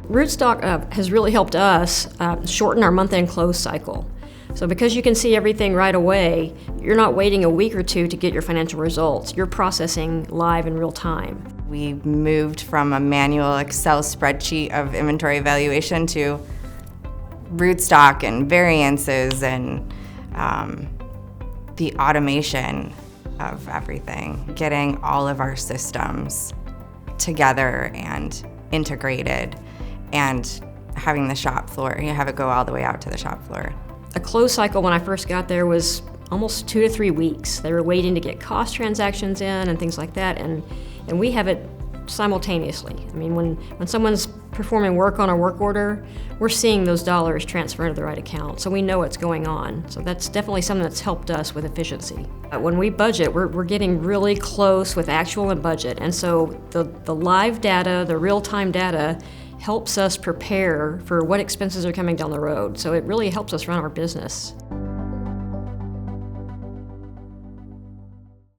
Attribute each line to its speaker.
Speaker 1: Rootstock has really helped us shorten our month-end close cycle. So because you can see everything right away, you're not waiting a week or two to get your financial results. You're processing live in real time.
Speaker 2: We moved from a manual Excel spreadsheet of inventory evaluation to Rootstock and variances and the automation of everything. Getting all of our systems together and integrated and having the shop floor, you have it go all the way out to the shop floor.
Speaker 1: A close cycle when I first got there was almost 2 to 3 weeks. They were waiting to get cost transactions in and things like that, and we have it simultaneously. I mean, when someone's performing work on a work order, we're seeing those dollars transfer into the right account, so we know what's going on. So that's definitely something that's helped us with efficiency. When we budget, we're getting really close with actual and budget, and so the live data, the real-time data, helps us prepare for what expenses are coming down the road. So it really helps us run our business.